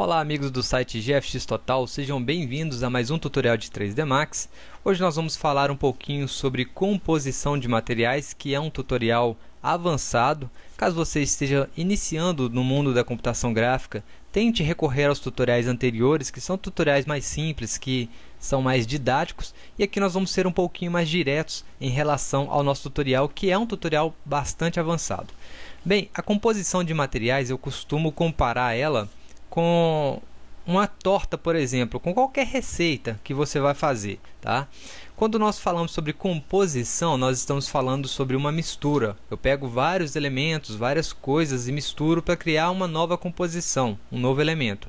Olá amigos do site GFX Total, sejam bem-vindos a mais um tutorial de 3D Max. Hoje nós vamos falar um pouquinho sobre composição de materiais, que é um tutorial avançado. Caso você esteja iniciando no mundo da computação gráfica, tente recorrer aos tutoriais anteriores, que são tutoriais mais simples, que são mais didáticos. E aqui nós vamos ser um pouquinho mais diretos em relação ao nosso tutorial, que é um tutorial bastante avançado. Bem, a composição de materiais eu costumo comparar ela com uma torta, por exemplo, com qualquer receita que você vai fazer, tá? Quando nós falamos sobre composição, nós estamos falando sobre uma mistura. Eu pego vários elementos, várias coisas e misturo para criar uma nova composição, um novo elemento.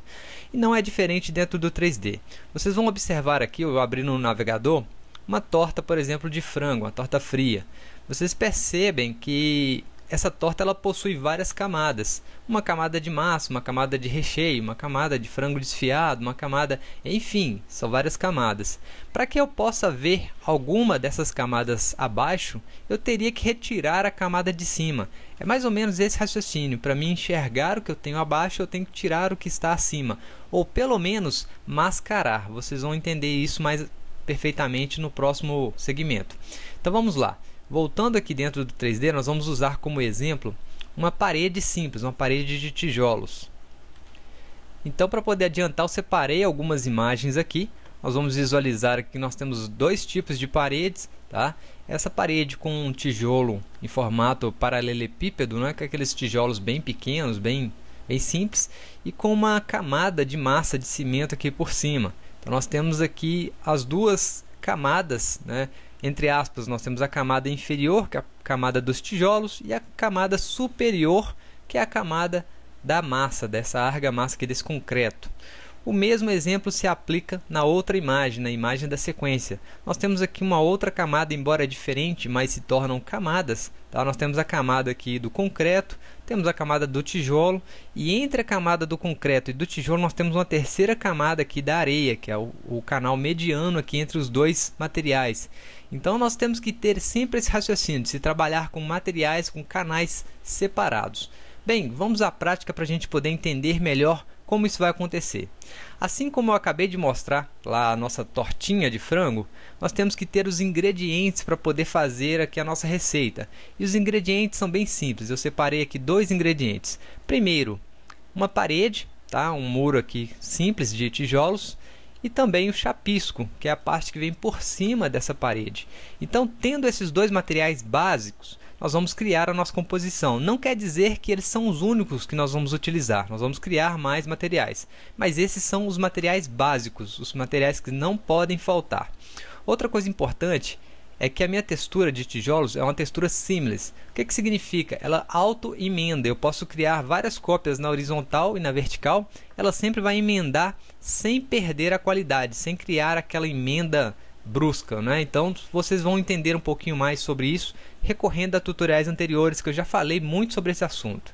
E não é diferente dentro do 3D. Vocês vão observar aqui, eu abri no navegador, uma torta, por exemplo, de frango, uma torta fria. Vocês percebem que essa torta ela possui várias camadas, uma camada de massa, uma camada de recheio, uma camada de frango desfiado, uma camada, enfim, são várias camadas. Para que eu possa ver alguma dessas camadas abaixo, eu teria que retirar a camada de cima. É mais ou menos esse raciocínio. Para mim enxergar o que eu tenho abaixo, eu tenho que tirar o que está acima, ou pelo menos mascarar. Vocês vão entender isso mais perfeitamente no próximo segmento. Então vamos lá. Voltando aqui dentro do 3D, nós vamos usar como exemplo uma parede simples, uma parede de tijolos. Então, para poder adiantar, eu separei algumas imagens aqui. Nós vamos visualizar aqui que nós temos dois tipos de paredes, tá? Essa parede com um tijolo em formato paralelepípedo, né? Que é aqueles tijolos bem pequenos, bem simples, e com uma camada de massa de cimento aqui por cima. Então, nós temos aqui as duas camadas, né? Entre aspas, nós temos a camada inferior, que é a camada dos tijolos, e a camada superior, que é a camada da massa, dessa argamassa aqui, desse concreto. O mesmo exemplo se aplica na outra imagem, na imagem da sequência. Nós temos aqui uma outra camada, embora diferente, mas se tornam camadas. Tá? Nós temos a camada aqui do concreto, temos a camada do tijolo, e entre a camada do concreto e do tijolo nós temos uma terceira camada aqui da areia, que é o canal mediano aqui entre os dois materiais. Então nós temos que ter sempre esse raciocínio de se trabalhar com materiais, com canais separados. Bem, vamos à prática para a gente poder entender melhor como isso vai acontecer. Assim como eu acabei de mostrar lá a nossa tortinha de frango, nós temos que ter os ingredientes para poder fazer aqui a nossa receita. E os ingredientes são bem simples, eu separei aqui dois ingredientes. Primeiro, uma parede, tá? Um muro aqui simples de tijolos. E também o chapisco, que é a parte que vem por cima dessa parede. Então, tendo esses dois materiais básicos, nós vamos criar a nossa composição. Não quer dizer que eles são os únicos que nós vamos utilizar. Nós vamos criar mais materiais. Mas esses são os materiais básicos, os materiais que não podem faltar. Outra coisa importante é que a minha textura de tijolos é uma textura seamless. O que significa? Ela auto-emenda. Eu posso criar várias cópias na horizontal e na vertical. Ela sempre vai emendar sem perder a qualidade, sem criar aquela emenda brusca, né? Então vocês vão entender um pouquinho mais sobre isso recorrendo a tutoriais anteriores, que eu já falei muito sobre esse assunto.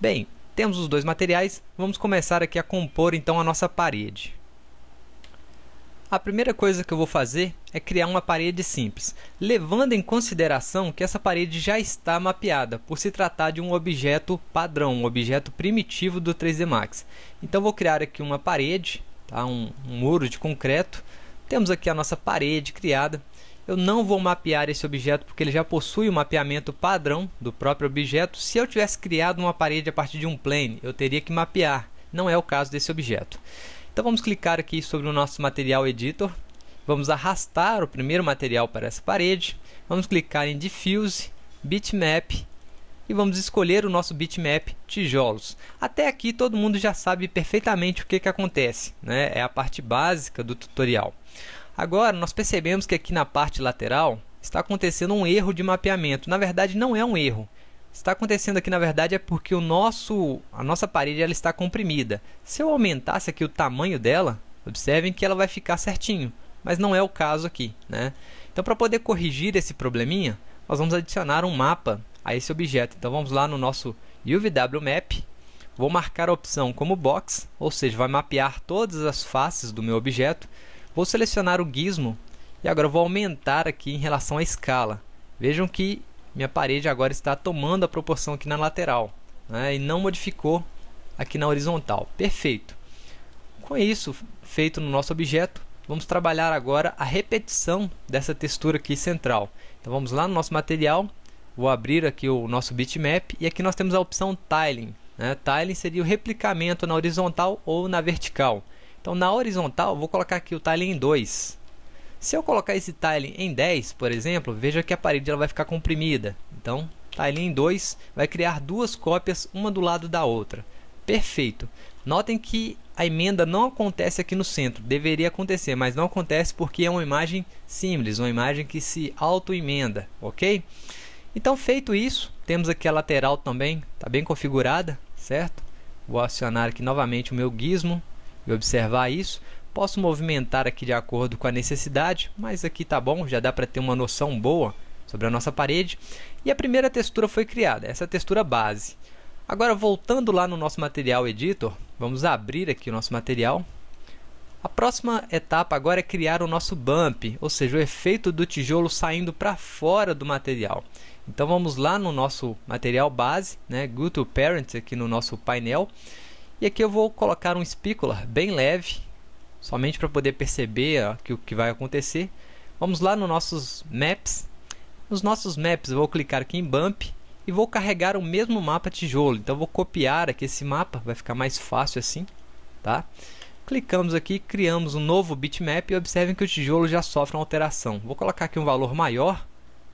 Bem, temos os dois materiais. Vamos começar aqui a compor então a nossa parede. A primeira coisa que eu vou fazer é criar uma parede simples, levando em consideração que essa parede já está mapeada, por se tratar de um objeto padrão, um objeto primitivo do 3D Max. Então vou criar aqui uma parede, tá? um muro de concreto. Temos aqui a nossa parede criada. Eu não vou mapear esse objeto porque ele já possui o mapeamento padrão do próprio objeto. Se eu tivesse criado uma parede a partir de um plane, eu teria que mapear. Não é o caso desse objeto. Então vamos clicar aqui sobre o nosso Material Editor, vamos arrastar o primeiro material para essa parede, vamos clicar em Diffuse, Bitmap e vamos escolher o nosso bitmap tijolos. Até aqui todo mundo já sabe perfeitamente o que acontece, né? É a parte básica do tutorial. Agora nós percebemos que aqui na parte lateral está acontecendo um erro de mapeamento. Na verdade não é um erro. Está acontecendo aqui, na verdade, é porque a nossa parede ela está comprimida. Se eu aumentasse aqui o tamanho dela, observem que ela vai ficar certinho, mas não é o caso aqui, né? Então, para poder corrigir esse probleminha, nós vamos adicionar um mapa a esse objeto. Então, vamos lá no nosso UVW Map, vou marcar a opção como Box, ou seja, vai mapear todas as faces do meu objeto. Vou selecionar o gizmo e agora vou aumentar aqui em relação à escala. Vejam que minha parede agora está tomando a proporção aqui na lateral, né? E não modificou aqui na horizontal. Perfeito. Com isso feito no nosso objeto, vamos trabalhar agora a repetição dessa textura aqui central. Então vamos lá no nosso material, vou abrir aqui o nosso bitmap e aqui nós temos a opção Tiling. Tiling seria o replicamento na horizontal ou na vertical. Então na horizontal vou colocar aqui o Tiling em 2. Se eu colocar esse Tiling em 10, por exemplo, veja que a parede ela vai ficar comprimida. Então Tiling em 2 vai criar duas cópias, uma do lado da outra. Perfeito. Notem que a emenda não acontece aqui no centro. Deveria acontecer, mas não acontece porque é uma imagem simples, uma imagem que se auto-emenda, ok? Então, feito isso, temos aqui a lateral também, está bem configurada, certo? Vou acionar aqui novamente o meu gizmo e observar isso. Posso movimentar aqui de acordo com a necessidade, mas aqui está bom, já dá para ter uma noção boa sobre a nossa parede. E a primeira textura foi criada, essa textura base. Agora, voltando lá no nosso Material Editor, vamos abrir aqui o nosso material. A próxima etapa agora é criar o nosso bump, ou seja, o efeito do tijolo saindo para fora do material. Então vamos lá no nosso material base, Go to Parent aqui no nosso painel. E aqui eu vou colocar um specular bem leve, somente para poder perceber o que vai acontecer. Vamos lá nos nossos Maps. Nos nossos Maps eu vou clicar aqui em Bump e vou carregar o mesmo mapa tijolo. Então vou copiar aqui esse mapa, vai ficar mais fácil assim, tá? Clicamos aqui, criamos um novo bitmap e observem que o tijolo já sofre uma alteração. Vou colocar aqui um valor maior,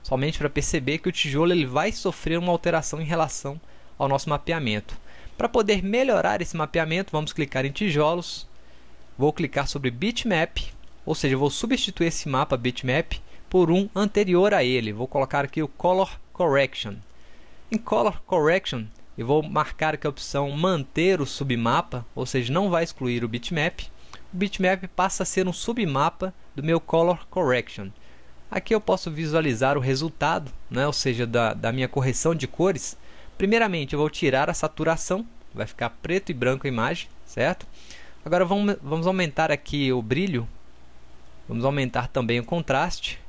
somente para perceber que o tijolo ele vai sofrer uma alteração em relação ao nosso mapeamento. Para poder melhorar esse mapeamento, vamos clicar em tijolos, vou clicar sobre bitmap, ou seja, vou substituir esse mapa bitmap por um anterior a ele. Vou colocar aqui o Color Correction. Em Color Correction, eu vou marcar aqui a opção manter o submapa, ou seja, não vai excluir o bitmap. O bitmap passa a ser um submapa do meu Color Correction. Aqui eu posso visualizar o resultado, ou seja, da minha correção de cores. Primeiramente, eu vou tirar a saturação, vai ficar preto e branco a imagem, certo? Agora vamos aumentar aqui o brilho, vamos aumentar também o contraste.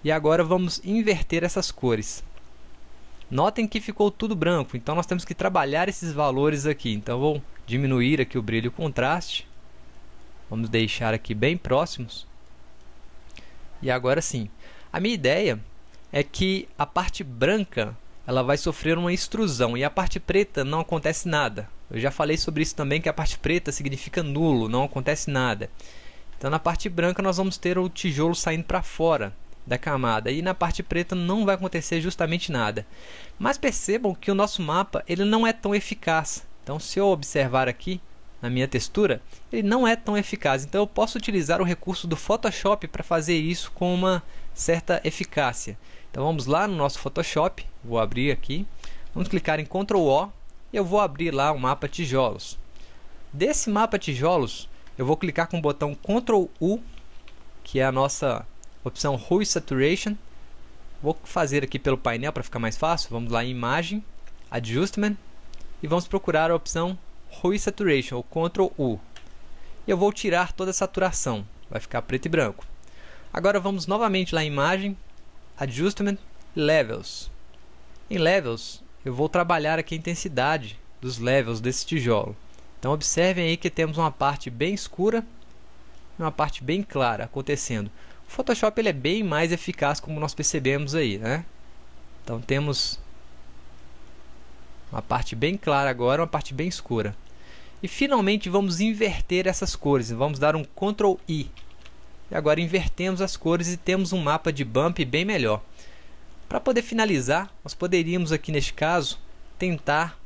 E agora vamos inverter essas cores. Notem que ficou tudo branco, então nós temos que trabalhar esses valores aqui. Então eu vou diminuir aqui o brilho e o contraste. Vamos deixar aqui bem próximos. E agora sim, a minha ideia é que a parte branca ela vai sofrer uma extrusão e a parte preta não acontece nada. Eu já falei sobre isso também, que a parte preta significa nulo, não acontece nada. Então na parte branca nós vamos ter o tijolo saindo para fora da camada e na parte preta não vai acontecer justamente nada. Mas percebam que o nosso mapa ele não é tão eficaz. Então se eu observar aqui na minha textura, ele não é tão eficaz. Então eu posso utilizar o recurso do Photoshop para fazer isso com uma certa eficácia. Então vamos lá no nosso Photoshop, vou abrir aqui, vamos clicar em Ctrl O e eu vou abrir lá o mapa tijolos. Desse mapa tijolos, eu vou clicar com o botão Ctrl U, que é a nossa opção Hue Saturation. Vou fazer aqui pelo painel para ficar mais fácil. Vamos lá em Imagem, Adjustment e vamos procurar a opção Hue Saturation, ou Ctrl U. Eu vou tirar toda a saturação, vai ficar preto e branco. Agora vamos novamente lá em Imagem, Adjustment, Levels. Em Levels eu vou trabalhar aqui a intensidade dos levels desse tijolo. Então observem aí que temos uma parte bem escura e uma parte bem clara acontecendo. O Photoshop ele é bem mais eficaz, como nós percebemos aí, Então temos uma parte bem clara agora, uma parte bem escura. E finalmente vamos inverter essas cores. Vamos dar um Ctrl I. E agora invertemos as cores e temos um mapa de bump bem melhor. Para poder finalizar, nós poderíamos aqui neste caso tentar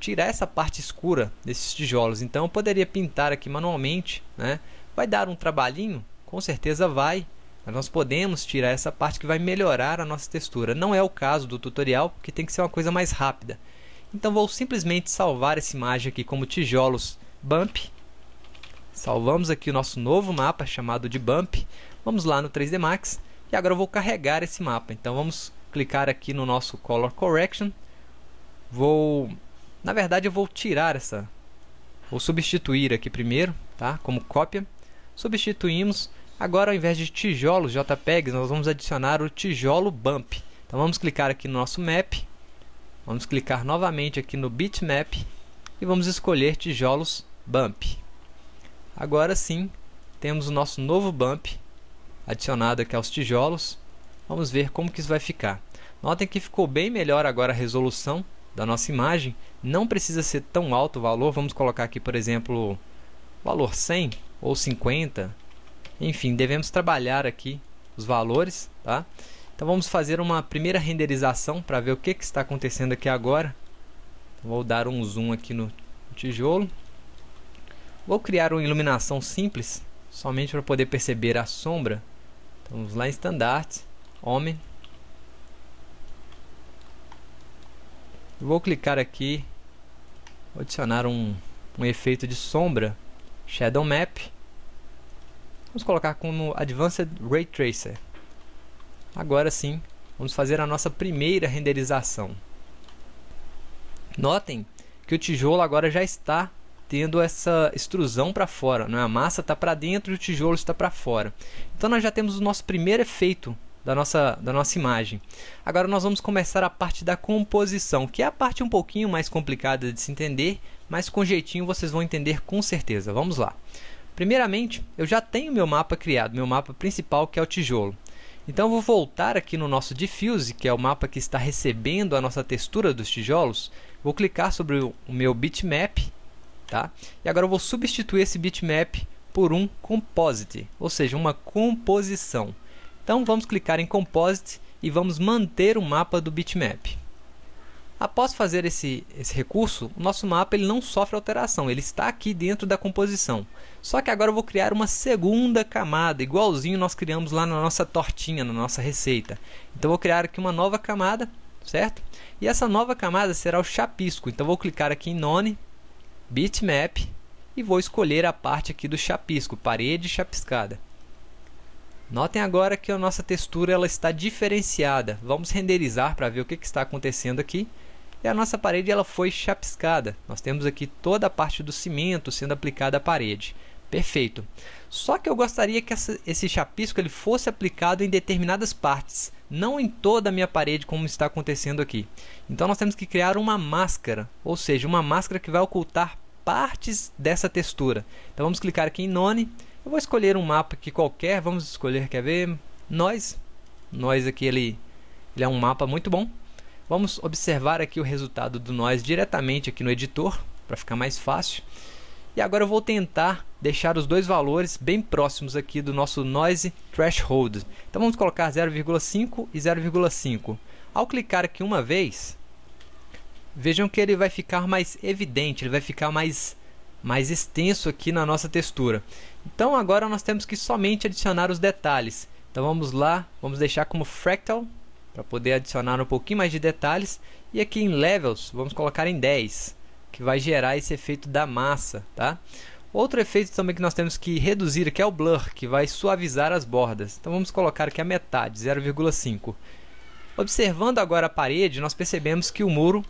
tirar essa parte escura desses tijolos. Então eu poderia pintar aqui manualmente, Vai dar um trabalhinho? Com certeza vai. Mas nós podemos tirar essa parte que vai melhorar a nossa textura. Não é o caso do tutorial, porque tem que ser uma coisa mais rápida. Então vou simplesmente salvar essa imagem aqui como tijolos bump. Salvamos aqui o nosso novo mapa chamado de bump. Vamos lá no 3D Max e agora eu vou carregar esse mapa. Então vamos clicar aqui no nosso Color Correction. Na verdade eu vou tirar essa, vou substituir aqui primeiro, como cópia. Substituímos. Agora, ao invés de tijolos JPEGs, nós vamos adicionar o tijolo bump. Então vamos clicar aqui no nosso map. Vamos clicar novamente aqui no bitmap e vamos escolher tijolos bump. Agora sim, temos o nosso novo bump adicionado aqui aos tijolos. Vamos ver como que isso vai ficar. Notem que ficou bem melhor agora a resolução da nossa imagem. Não precisa ser tão alto o valor. Vamos colocar aqui, por exemplo, valor 100 ou 50. Enfim, devemos trabalhar aqui os valores, tá? Então vamos fazer uma primeira renderização para ver o que está acontecendo aqui agora. Então, vou dar um zoom aqui no tijolo. Vou criar uma iluminação simples, somente para poder perceber a sombra. Então, vamos lá em Standard, Homem. Vou clicar aqui, vou adicionar um efeito de sombra, Shadow Map. Vamos colocar como Advanced Ray Tracer. Agora sim, vamos fazer a nossa primeira renderização. Notem que o tijolo agora já está tendo essa extrusão para fora, não é? A massa está para dentro e o tijolo está para fora. Então nós já temos o nosso primeiro efeito da nossa imagem. Agora nós vamos começar a parte da composição, que é a parte um pouquinho mais complicada de se entender, mas com jeitinho vocês vão entender com certeza. Vamos lá. Primeiramente, eu já tenho meu mapa criado, meu mapa principal, que é o tijolo. Então eu vou voltar aqui no nosso Diffuse, que é o mapa que está recebendo a nossa textura dos tijolos. Vou clicar sobre o meu bitmap, tá? E agora eu vou substituir esse bitmap por um composite, ou seja, uma composição. Então vamos clicar em Composite e vamos manter o mapa do bitmap. Após fazer esse recurso, o nosso mapa ele não sofre alteração, ele está aqui dentro da composição. Só que agora eu vou criar uma segunda camada, igualzinho nós criamos lá na nossa tortinha, na nossa receita. Então vou criar aqui uma nova camada, certo? E essa nova camada será o chapisco. Então vou clicar aqui em None, Bitmap e vou escolher a parte aqui do chapisco, parede chapiscada. Notem agora que a nossa textura ela está diferenciada. Vamos renderizar para ver o que está acontecendo aqui. E a nossa parede ela foi chapiscada. Nós temos aqui toda a parte do cimento sendo aplicada à parede. Perfeito. Só que eu gostaria que esse chapisco ele fosse aplicado em determinadas partes, não em toda a minha parede como está acontecendo aqui. Então nós temos que criar uma máscara, ou seja, uma máscara que vai ocultar partes dessa textura. Então vamos clicar aqui em None. Eu vou escolher um mapa aqui qualquer, vamos escolher, quer ver? Noise aqui, ele é um mapa muito bom. Vamos observar aqui o resultado do Noise diretamente aqui no editor, para ficar mais fácil. E agora eu vou tentar deixar os dois valores bem próximos aqui do nosso Noise Threshold. Então vamos colocar 0,5 e 0,5. Ao clicar aqui uma vez, vejam que ele vai ficar mais evidente, ele vai ficar mais extenso aqui na nossa textura. Então agora nós temos que somente adicionar os detalhes. Então vamos lá, vamos deixar como Fractal para poder adicionar um pouquinho mais de detalhes. E aqui em Levels vamos colocar em 10, que vai gerar esse efeito da massa, tá? Outro efeito também que nós temos que reduzir aqui é o Blur, que vai suavizar as bordas. Então vamos colocar aqui a metade, 0,5. Observando agora a parede, nós percebemos que o muro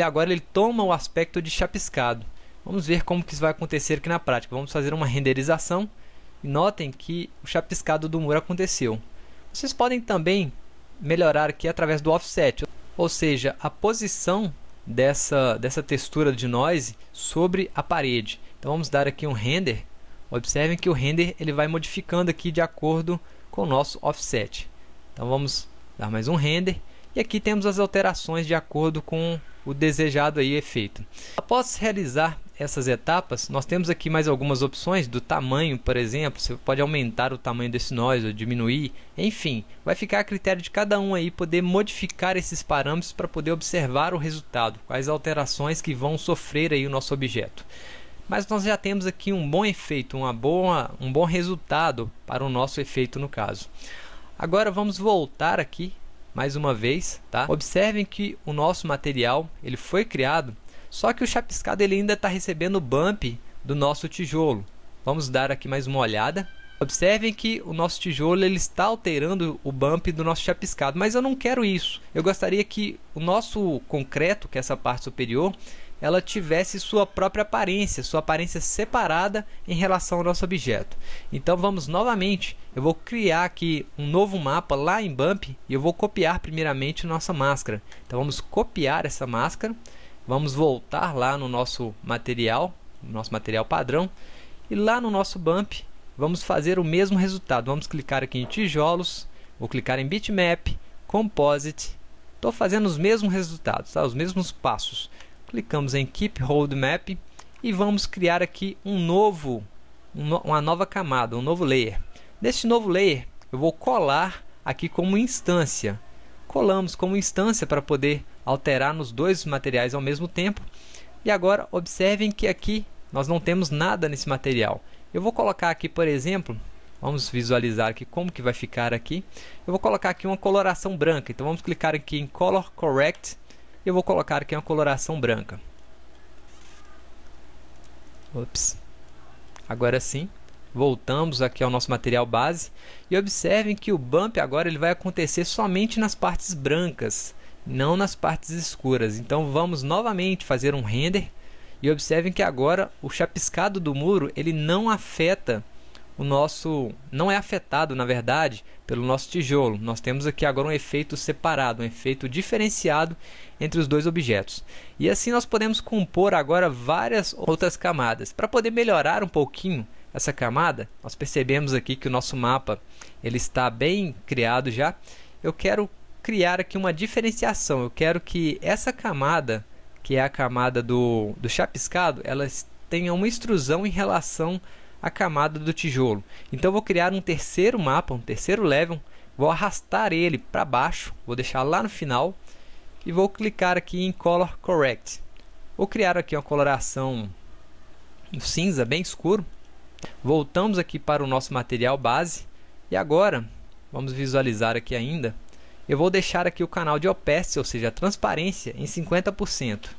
agora ele toma o aspecto de chapiscado. Vamos ver como que isso vai acontecer aqui na prática. Vamos fazer uma renderização e notem que o chapiscado do muro aconteceu. Vocês podem também melhorar aqui através do offset, ou seja, a posição dessa textura de noise sobre a parede. Então vamos dar aqui um render. Observem que o render ele vai modificando aqui de acordo com o nosso offset. Então vamos dar mais um render e aqui temos as alterações de acordo com o desejado aí efeito. Após realizar essas etapas, nós temos aqui mais algumas opções do tamanho, por exemplo. Você pode aumentar o tamanho desse noise ou diminuir, enfim, vai ficar a critério de cada um aí poder modificar esses parâmetros para poder observar o resultado, quais alterações que vão sofrer aí o nosso objeto. Mas nós já temos aqui um bom efeito, um bom resultado para o nosso efeito no caso. Agora vamos voltar aqui mais uma vez, tá? Observem que o nosso material ele foi criado, só que o chapiscado ele ainda está recebendo o bump do nosso tijolo. Vamos dar aqui mais uma olhada. Observem que o nosso tijolo ele está alterando o bump do nosso chapiscado, mas eu não quero isso. Eu gostaria que o nosso concreto, que é essa parte superior, ela tivesse sua própria aparência separada em relação ao nosso objeto. Então vamos novamente, eu vou criar aqui um novo mapa lá em Bump e eu vou copiar primeiramente nossa máscara. Então vamos copiar essa máscara, vamos voltar lá no nosso material padrão E lá no nosso bump, vamos fazer o mesmo resultado. Vamos clicar aqui em tijolos, vou clicar em bitmap, composite. Estou fazendo os mesmos resultados, tá? Os mesmos passos. Clicamos em keep hold map e vamos criar aqui uma nova camada, um novo layer. Neste novo layer, eu vou colar aqui como instância. Colamos como instância para poder alterar nos dois materiais ao mesmo tempo. E agora observem que aqui nós não temos nada nesse material. Eu vou colocar aqui, por exemplo, vamos visualizar aqui como que vai ficar aqui. Eu vou colocar aqui uma coloração branca. Então vamos clicar aqui em Color Correct. E eu vou colocar aqui uma coloração branca. Ops. Agora sim, voltamos aqui ao nosso material base. E observem que o bump agora ele vai acontecer somente nas partes brancas, não nas partes escuras. Então vamos novamente fazer um render. E observem que agora o chapiscado do muro ele não afeta não é afetado, na verdade, pelo nosso tijolo. Nós temos aqui agora um efeito separado, um efeito diferenciado entre os dois objetos. E assim nós podemos compor agora várias outras camadas. Para poder melhorar um pouquinho essa camada, nós percebemos aqui que o nosso mapa ele está bem criado já. Eu quero criar aqui uma diferenciação. Eu quero que essa camada, que é a camada do chapiscado, ela tenha uma extrusão em relação a camada do tijolo. Então eu vou criar um terceiro mapa, um terceiro level, vou arrastar ele para baixo, vou deixar lá no final e vou clicar aqui em Color Correct. Vou criar aqui uma coloração cinza bem escuro. Voltamos aqui para o nosso material base e agora vamos visualizar aqui ainda. Eu vou deixar aqui o canal de opacity, ou seja, a transparência, em 50%.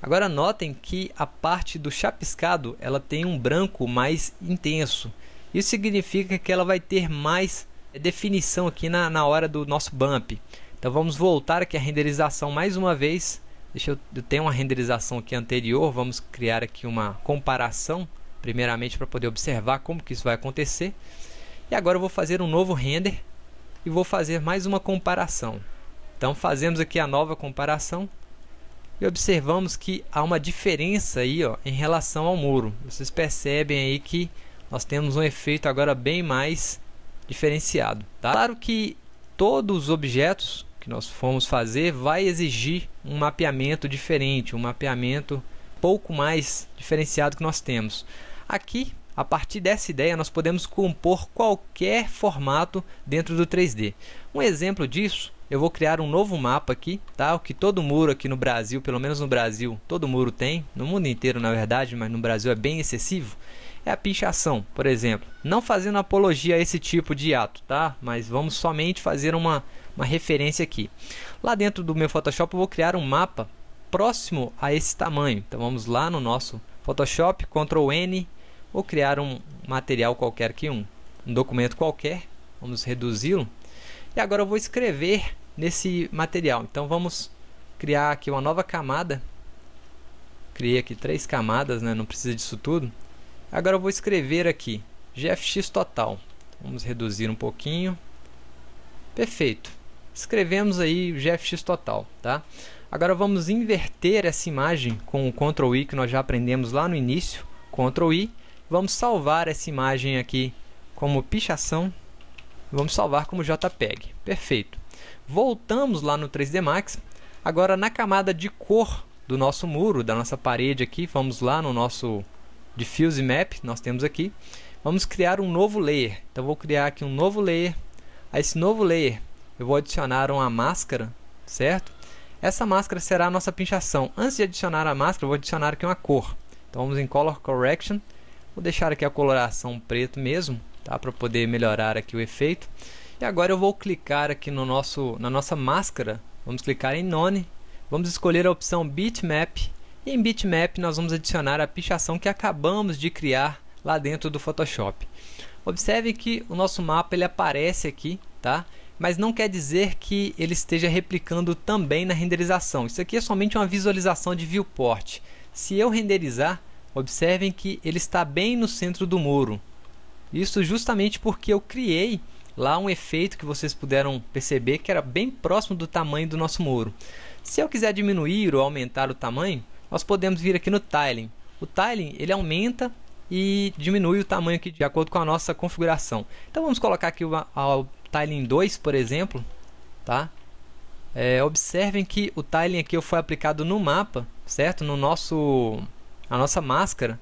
Agora notem que a parte do chapiscado ela tem um branco mais intenso. Isso significa que ela vai ter mais definição aqui na hora do nosso bump. Então vamos voltar aqui à renderização mais uma vez. Eu tenho uma renderização aqui anterior. Vamos criar aqui uma comparação, primeiramente para poder observar como que isso vai acontecer. E agora eu vou fazer um novo render e vou fazer mais uma comparação. Então fazemos aqui a nova comparação. E observamos que há uma diferença aí, em relação ao muro. Vocês percebem aí que nós temos um efeito agora bem mais diferenciado, tá? Claro que todos os objetos que nós formos fazer vai exigir um mapeamento diferente, um mapeamento um pouco mais diferenciado que nós temos. Aqui, a partir dessa ideia, nós podemos compor qualquer formato dentro do 3D. Um exemplo disso, eu vou criar um novo mapa aqui, tá? O que todo muro aqui no Brasil, pelo menos no Brasil, todo muro tem, no mundo inteiro na verdade, mas no Brasil é bem excessivo, é a pichação, por exemplo. Não fazendo apologia a esse tipo de ato, tá? Mas vamos somente fazer uma referência aqui. Lá dentro do meu Photoshop eu vou criar um mapa próximo a esse tamanho. Então vamos lá no nosso Photoshop, Ctrl N, vou criar um material qualquer aqui, um documento qualquer, vamos reduzi-lo. E agora eu vou escrever nesse material. Então vamos criar aqui uma nova camada. Criei aqui 3 camadas, né? Não precisa disso tudo. Agora eu vou escrever aqui GFX total. Vamos reduzir um pouquinho. Perfeito. Escrevemos aí GFX total, tá? Agora vamos inverter essa imagem com o Ctrl I que nós já aprendemos lá no início. Ctrl I. Vamos salvar essa imagem aqui como pichação. Vamos salvar como JPEG. Perfeito. Voltamos lá no 3D Max. Agora na camada de cor do nosso muro, da nossa parede aqui, vamos lá no nosso Diffuse Map, nós temos aqui. Vamos criar um novo layer. Então vou criar aqui um novo layer. A esse novo layer eu vou adicionar uma máscara, certo? Essa máscara será a nossa pichação. Antes de adicionar a máscara, eu vou adicionar aqui uma cor. Então vamos em Color Correction. Vou deixar aqui a coloração preto mesmo, tá? Para poder melhorar aqui o efeito. E agora eu vou clicar aqui na nossa máscara. Vamos clicar em None. Vamos escolher a opção Bitmap. E em Bitmap nós vamos adicionar a pichação que acabamos de criar lá dentro do Photoshop. Observe que o nosso mapa ele aparece aqui, tá? Mas não quer dizer que ele esteja replicando também na renderização. Isso aqui é somente uma visualização de viewport. Se eu renderizar, observem que ele está bem no centro do muro. Isso justamente porque eu criei lá um efeito que vocês puderam perceber que era bem próximo do tamanho do nosso muro. Se eu quiser diminuir ou aumentar o tamanho, nós podemos vir aqui no Tiling. O Tiling ele aumenta e diminui o tamanho aqui de acordo com a nossa configuração. Então vamos colocar aqui o tiling 2, por exemplo, tá? Observem que o tiling aqui foi aplicado no mapa, certo? A nossa máscara.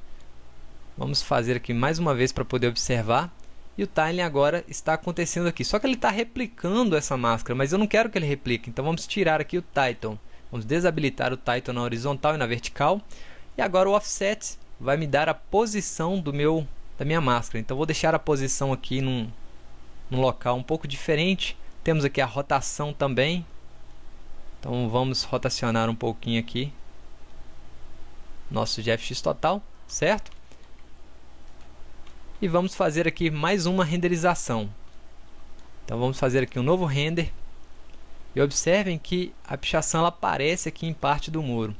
Vamos fazer aqui mais uma vez para poder observar. E o tiling agora está acontecendo aqui. Só que ele está replicando essa máscara, mas eu não quero que ele replique. Então vamos tirar aqui o Title. Vamos desabilitar o Title na horizontal e na vertical. E agora o Offset vai me dar a posição da minha máscara. Então vou deixar a posição aqui num local um pouco diferente. Temos aqui a rotação também. Então vamos rotacionar um pouquinho aqui nosso GFX total, certo? E vamos fazer aqui mais uma renderização. Então vamos fazer aqui um novo render. E observem que a pichação ela aparece aqui em parte do muro.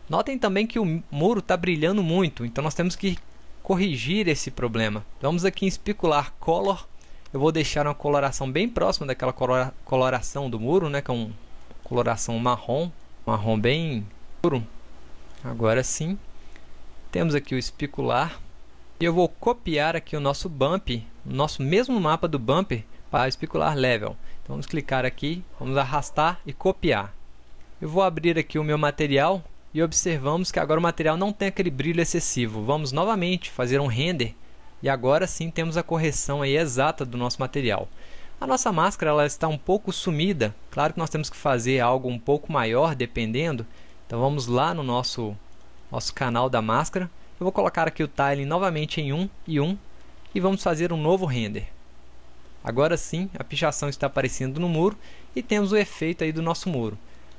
Notem também que o muro está brilhando muito, então nós temos que corrigir esse problema. Vamos aqui em Specular Color. Eu vou deixar uma coloração bem próxima daquela coloração do muro, né, com uma coloração marrom bem escuro. Agora sim, temos aqui o Specular. E eu vou copiar aqui o nosso bump, o nosso mesmo mapa do bumper para o Specular Level. Então vamos clicar aqui, vamos arrastar e copiar. Eu vou abrir aqui o meu material e observamos que agora o material não tem aquele brilho excessivo. Vamos novamente fazer um render e agora sim temos a correção aí exata do nosso material. A nossa máscara ela está um pouco sumida. Claro que nós temos que fazer algo um pouco maior dependendo. Então vamos lá no nosso canal da máscara. Eu vou colocar aqui o tiling novamente em 1 e 1 e vamos fazer um novo render. Agora sim, a pichação está aparecendo no muro e temos o efeito aí do nosso muro.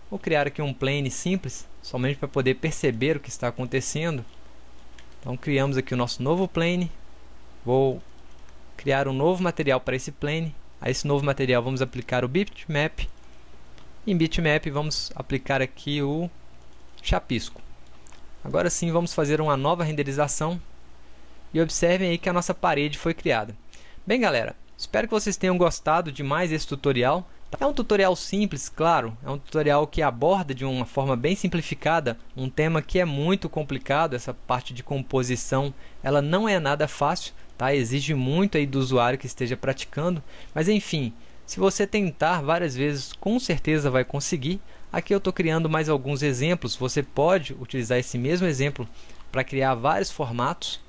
Vou criar aqui um plane simples, somente para poder perceber o que está acontecendo. Então criamos aqui o nosso novo plane. Vou criar um novo material para esse plane. A esse novo material vamos aplicar o bitmap. Em bitmap vamos aplicar aqui o chapisco. Agora sim vamos fazer uma nova renderização e observem aí que a nossa parede foi criada. Bem galera, espero que vocês tenham gostado de mais esse tutorial. É um tutorial simples, claro, é um tutorial que aborda de uma forma bem simplificada um tema que é muito complicado. Essa parte de composição ela não é nada fácil, tá? Exige muito aí do usuário que esteja praticando, mas enfim, se você tentar várias vezes com certeza vai conseguir. Aqui eu estou criando mais alguns exemplos. Você pode utilizar esse mesmo exemplo para criar vários formatos.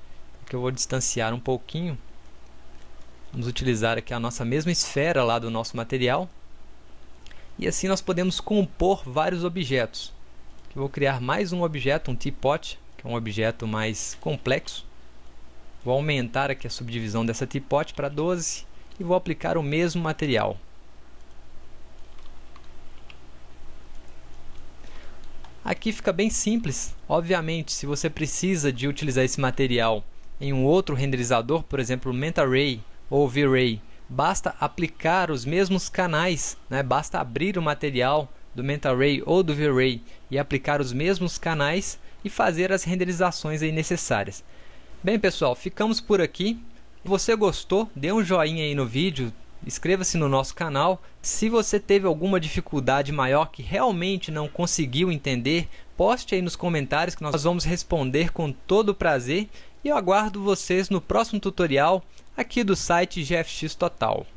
Aqui eu vou distanciar um pouquinho. Vamos utilizar aqui a nossa mesma esfera lá do nosso material. E assim nós podemos compor vários objetos. Aqui eu vou criar mais um objeto, um teapot, que é um objeto mais complexo. Vou aumentar aqui a subdivisão dessa teapot para 12 e vou aplicar o mesmo material. Aqui fica bem simples. Obviamente, se você precisa de utilizar esse material em um outro renderizador, por exemplo, o MentaRay ou o V-Ray, basta aplicar os mesmos canais, né? Basta abrir o material do MentaRay ou do V-Ray e aplicar os mesmos canais e fazer as renderizações aí necessárias. Bem pessoal, ficamos por aqui. Se você gostou, dê um joinha aí no vídeo. Inscreva-se no nosso canal. Se você teve alguma dificuldade maior que realmente não conseguiu entender, poste aí nos comentários que nós vamos responder com todo prazer. E eu aguardo vocês no próximo tutorial aqui do site GFX Total.